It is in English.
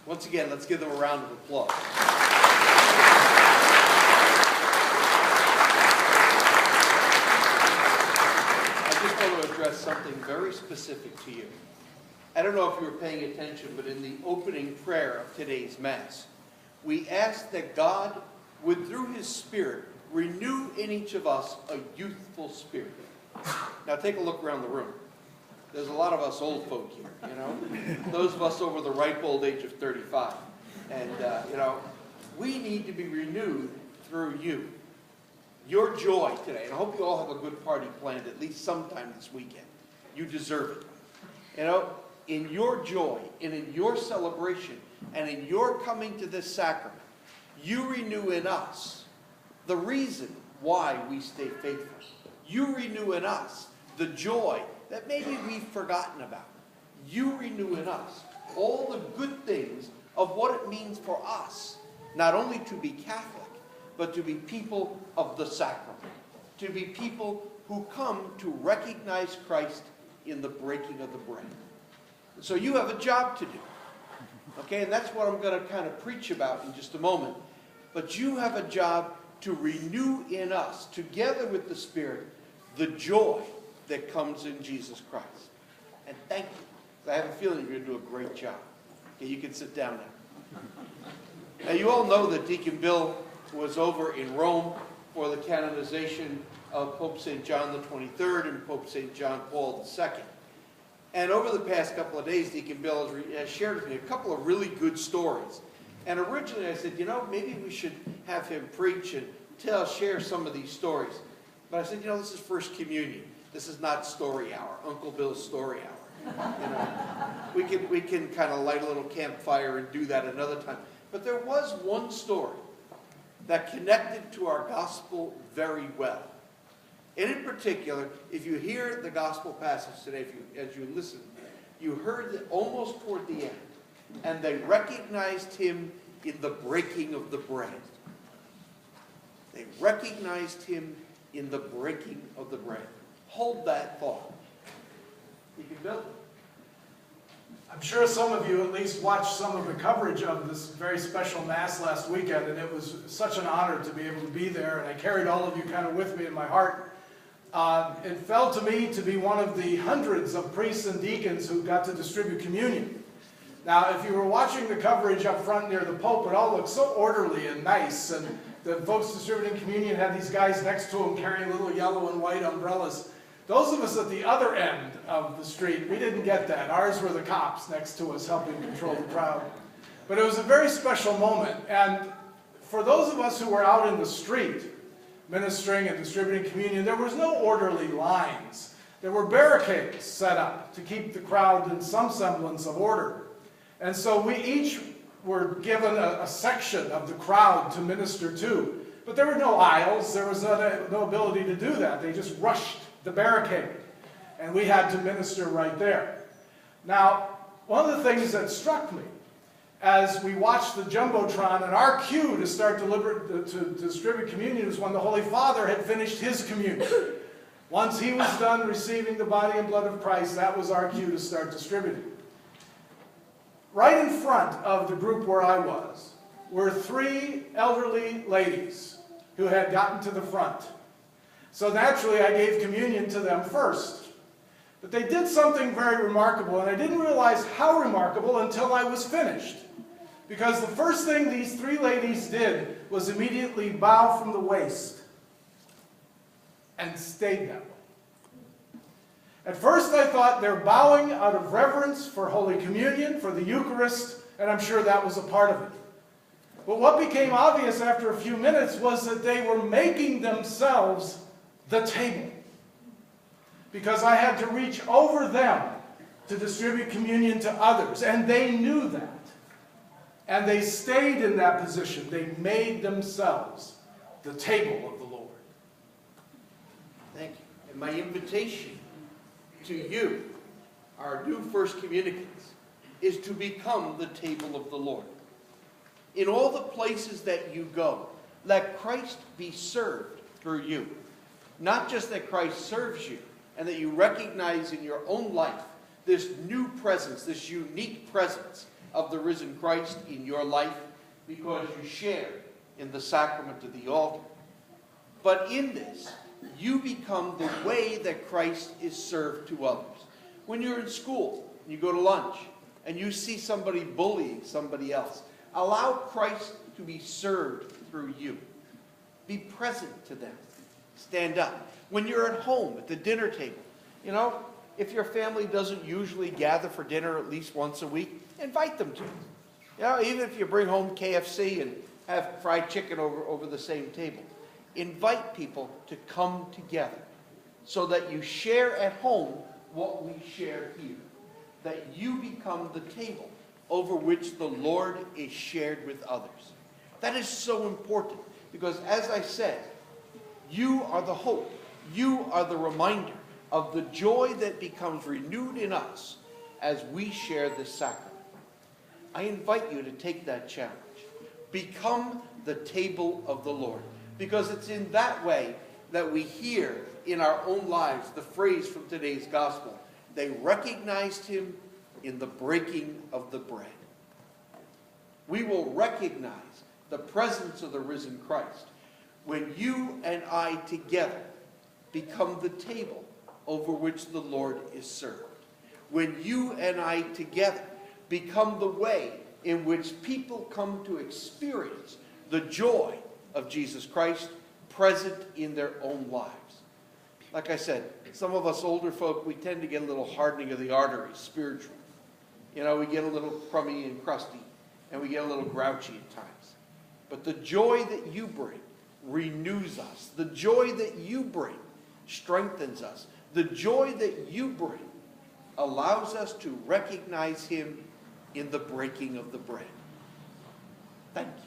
Once again, let's give them a round of applause. I just want to address something very specific to you. I don't know if you were paying attention, but in the opening prayer of today's Mass, we ask that God would, through His Spirit, renew in each of us a youthful spirit. Now take a look around the room. There's a lot of us old folk here, you know, those of us over the ripe old age of 35. And, you know, we need to be renewed through you. Your joy today, and I hope you all have a good party planned at least sometime this weekend. You deserve it. You know, in your joy and in your celebration and in your coming to this sacrament, you renew in us the reason why we stay faithful. You renew in us the joy that maybe we've forgotten about. You renew in us all the good things of what it means for us, not only to be Catholic, but to be people of the sacrament, to be people who come to recognize Christ in the breaking of the bread. So you have a job to do, okay? And that's what I'm going to kind of preach about in just a moment. But you have a job to renew in us, together with the Spirit, the joy that comes in Jesus Christ. And thank you. I have a feeling you're going to do a great job. Okay, you can sit down now. Now, you all know that Deacon Bill was over in Rome for the canonization of Pope St. John the 23rd and Pope St. John Paul II. And over the past couple of days, Deacon Bill has shared with me a couple of really good stories. And originally I said, you know, maybe we should have him preach and share some of these stories. But I said, you know, this is First Communion. This is not story hour, Uncle Bill's story hour. You know, we can kind of light a little campfire and do that another time. But there was one story that connected to our gospel very well. And in particular, if you hear the gospel passage today, as you listen, you heard that almost toward the end, and they recognized him in the breaking of the bread. They recognized him in the breaking of the bread. Hold that thought. You can build it. I'm sure some of you at least watched some of the coverage of this very special Mass last weekend, and it was such an honor to be able to be there, and I carried all of you kind of with me in my heart. It fell to me to be one of the hundreds of priests and deacons who got to distribute communion. Now, if you were watching the coverage up front near the Pope, it all looked so orderly and nice, and the folks distributing communion had these guys next to them carrying little yellow and white umbrellas. Those of us at the other end of the street, we didn't get that. Ours were the cops next to us helping control the crowd. But it was a very special moment. And for those of us who were out in the street ministering and distributing communion, there was no orderly lines. There were barricades set up to keep the crowd in some semblance of order. And so we each were given a section of the crowd to minister to. But there were no aisles. There was no ability to do that. They just rushed the barricade, and we had to minister right there. Now, one of the things that struck me as we watched the Jumbotron, and our cue to start to distribute communion was when the Holy Father had finished his communion. Once he was done receiving the body and blood of Christ, that was our cue to start distributing. Right in front of the group where I was were three elderly ladies who had gotten to the front. So naturally, I gave communion to them first. But they did something very remarkable, and I didn't realize how remarkable until I was finished. Because the first thing these three ladies did was immediately bow from the waist and stayed that way. At first I thought they're bowing out of reverence for Holy Communion, for the Eucharist, and I'm sure that was a part of it. But what became obvious after a few minutes was that they were making themselves the table. Because I had to reach over them to distribute communion to others, and they knew that. And they stayed in that position. They made themselves the table of the Lord. Thank you. And my invitation to you, our new first communicants, is to become the table of the Lord. In all the places that you go, let Christ be served through you. Not just that Christ serves you and that you recognize in your own life this new presence, this unique presence of the risen Christ in your life because you share in the sacrament of the altar. But in this, you become the way that Christ is served to others. When you're in school, and you go to lunch, and you see somebody bullying somebody else, allow Christ to be served through you. Be present to them. Stand up. When you're at home at the dinner table, you know, if your family doesn't usually gather for dinner at least once a week, invite them to. You know, even if you bring home KFC and have fried chicken over the same table, invite people to come together so that you share at home what we share here. That you become the table over which the Lord is shared with others. That is so important because, as I said, you are the hope. You are the reminder of the joy that becomes renewed in us as we share this sacrament. I invite you to take that challenge. Become the table of the Lord, because it's in that way that we hear in our own lives the phrase from today's gospel. They recognized him in the breaking of the bread. We will recognize the presence of the risen Christ when you and I together become the table over which the Lord is served. When you and I together become the way in which people come to experience the joy of Jesus Christ present in their own lives. Like I said, some of us older folk, we tend to get a little hardening of the arteries spiritually. You know, we get a little crummy and crusty, and we get a little grouchy at times. But the joy that you bring renews us. The joy that you bring strengthens us. The joy that you bring allows us to recognize him in the breaking of the bread. Thank you.